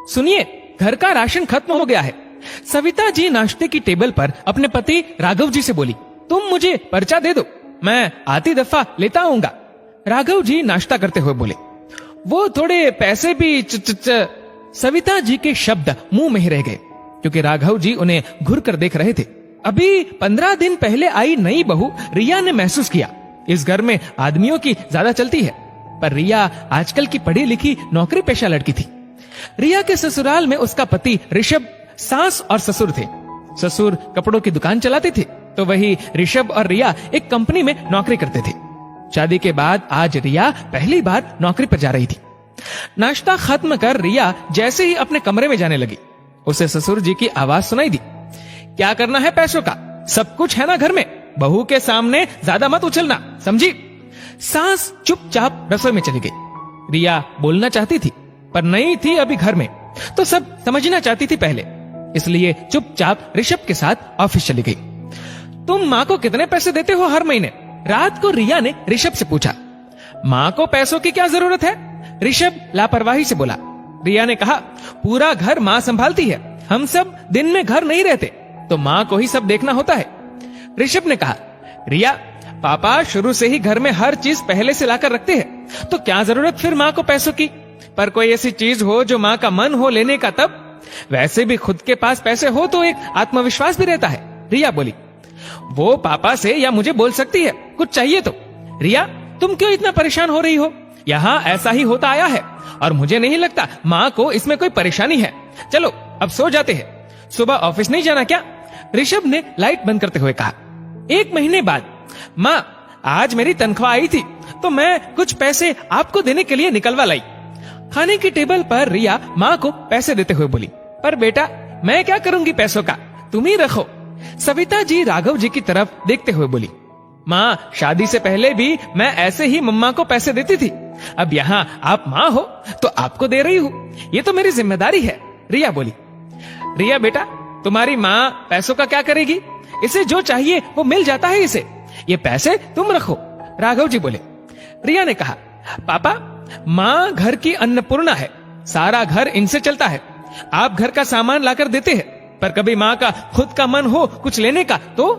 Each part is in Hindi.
सुनिए, घर का राशन खत्म हो गया है। सविता जी नाश्ते की टेबल पर अपने पति राघव जी से बोली, तुम मुझे पर्चा दे दो, मैं आती दफा लेता आऊंगा। राघव जी नाश्ता करते हुए बोले, वो थोड़े पैसे भी सविता जी के शब्द मुंह में ही रह गए, क्योंकि राघव जी उन्हें घुर कर देख रहे थे। अभी 15 दिन पहले आई नई बहू रिया ने महसूस किया, इस घर में आदमियों की ज्यादा चलती है, पर रिया आजकल की पढ़ी लिखी नौकरी पेशा लड़की थी। रिया के ससुराल में उसका पति ऋषभ सास और ससुर थे। ससुर कपड़ों की दुकान चलाते थे, तो वही ऋषभ और रिया एक कंपनी में नौकरी करते थे। शादी के बाद आज रिया पहली बार नौकरी पर जा रही थी। नाश्ता खत्म कर रिया जैसे ही अपने कमरे में जाने लगी, उसे ससुर जी की आवाज सुनाई दी, क्या करना है पैसों का, सब कुछ है ना घर में, बहू के सामने ज्यादा मत उछलना, समझी। सास चुपचाप रसोई में चली गई। रिया बोलना चाहती थी, पर नहीं थी अभी घर में, तो सब समझना चाहती थी पहले, इसलिए चुपचाप ऋषभ के साथ ऑफिस चली गई। तुम माँ को कितने पैसे देते हो हर महीने? रात को रिया ने ऋषभ से पूछा। माँ को पैसों की क्या जरूरत है? ऋषभ लापरवाही से बोला। रिया ने कहा, पूरा घर माँ संभालती है, हम सब दिन में घर नहीं रहते, तो माँ को ही सब देखना होता है। ऋषभ ने कहा, रिया, पापा शुरू से ही घर में हर चीज पहले से लाकर रखते हैं, तो क्या जरूरत फिर माँ को पैसों की? पर कोई ऐसी चीज हो जो माँ का मन हो लेने का, तब वैसे भी खुद के पास पैसे हो तो एक आत्मविश्वास भी रहता है। रिया बोली, वो पापा से या मुझे बोल सकती है, कुछ चाहिए तो। रिया, तुम क्यों इतना परेशान हो रही हो? यहाँ ऐसा ही होता आया है और मुझे नहीं लगता माँ को इसमें कोई परेशानी है। चलो अब सो जाते हैं, सुबह ऑफिस नहीं जाना क्या? ऋषभ ने लाइट बंद करते हुए कहा। 1 महीने बाद, माँ आज मेरी तनख्वाह आई थी, तो मैं कुछ पैसे आपको देने के लिए निकलवा लाई। खाने की टेबल पर रिया माँ को पैसे देते हुए बोली, पर बेटा मैं क्या करूंगी पैसों का, तुम ही रखो। सविता जी राघव जी की तरफ देखते हुए बोली, माँ शादी से पहले भी मैं ऐसे ही मम्मा को पैसे देती थी, अब यहाँ आप माँ हो तो आपको दे रही हूँ, ये तो मेरी जिम्मेदारी है। रिया बोली, रिया बेटा, तुम्हारी माँ पैसों का क्या करेगी, इसे जो चाहिए वो मिल जाता है इसे, ये पैसे तुम रखो। राघव जी बोले। रिया ने कहा, पापा माँ घर की अन्नपूर्णा है, सारा घर इनसे चलता है, आप घर का सामान लाकर देते हैं, पर कभी माँ का खुद का मन हो कुछ लेने का तो?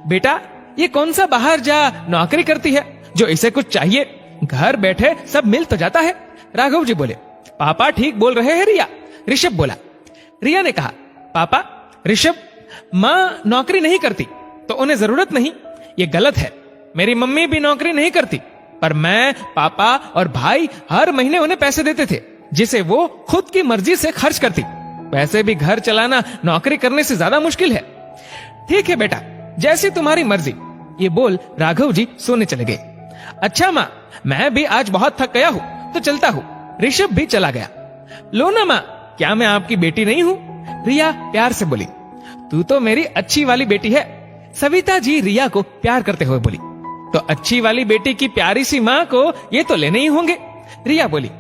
बेटा ये कौन सा बाहर जा नौकरी करती है जो इसे कुछ चाहिए, घर बैठे सब मिल तो जाता है। राघव जी बोले, पापा ठीक बोल रहे हैं रिया। ऋषभ बोला। रिया ने कहा, पापा ऋषभ, माँ नौकरी नहीं करती तो उन्हें जरूरत नहीं, ये गलत है, मेरी मम्मी भी नौकरी नहीं करती, पर मैं, पापा और भाई हर महीने उन्हें पैसे देते थे, जिसे वो खुद की मर्जी से खर्च करती। वैसे भी घर चलाना नौकरी करने से ज्यादा मुश्किल है। ठीक है बेटा, जैसी तुम्हारी मर्जी। ये बोल राघव जी सोने चले गए। अच्छा माँ, मैं भी आज बहुत थक गया हूँ तो चलता हूँ। ऋषभ भी चला गया। लो ना माँ, क्या मैं आपकी बेटी नहीं हूँ? रिया प्यार से बोली। तू तो मेरी अच्छी वाली बेटी है। सविता जी रिया को प्यार करते हुए बोली। तो अच्छी वाली बेटी की प्यारी सी माँ को ये तो लेने ही होंगे। रिया बोली।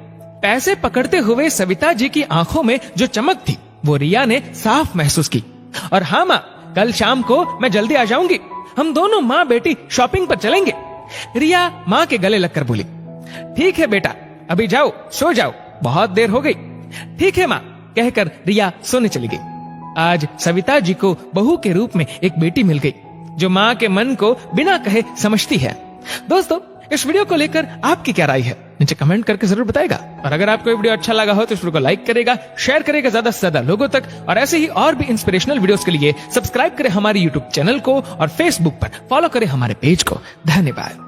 पैसे पकड़ते हुए सविता जी की आंखों में जो चमक थी वो रिया ने साफ महसूस की। और हाँ माँ, कल शाम को मैं जल्दी आ जाऊंगी, हम दोनों माँ बेटी शॉपिंग पर चलेंगे। रिया माँ के गले लगकर बोली। ठीक है बेटा, अभी जाओ, सो जाओ, बहुत देर हो गई। ठीक है माँ, कहकर रिया सोने चली गई। आज सविता जी को बहू के रूप में एक बेटी मिल गई जो माँ के मन को बिना कहे समझती है। दोस्तों, इस वीडियो को लेकर आपकी क्या राय है नीचे कमेंट करके जरूर बताएगा। और अगर आपको ये वीडियो अच्छा लगा हो तो इस वीडियो को लाइक करेगा, शेयर करेगा ज्यादा से ज्यादा लोगों तक। और ऐसे ही और भी इंस्पिरेशनल वीडियोस के लिए सब्सक्राइब करें हमारे यूट्यूब चैनल को और फेसबुक पर फॉलो करें हमारे पेज को। धन्यवाद।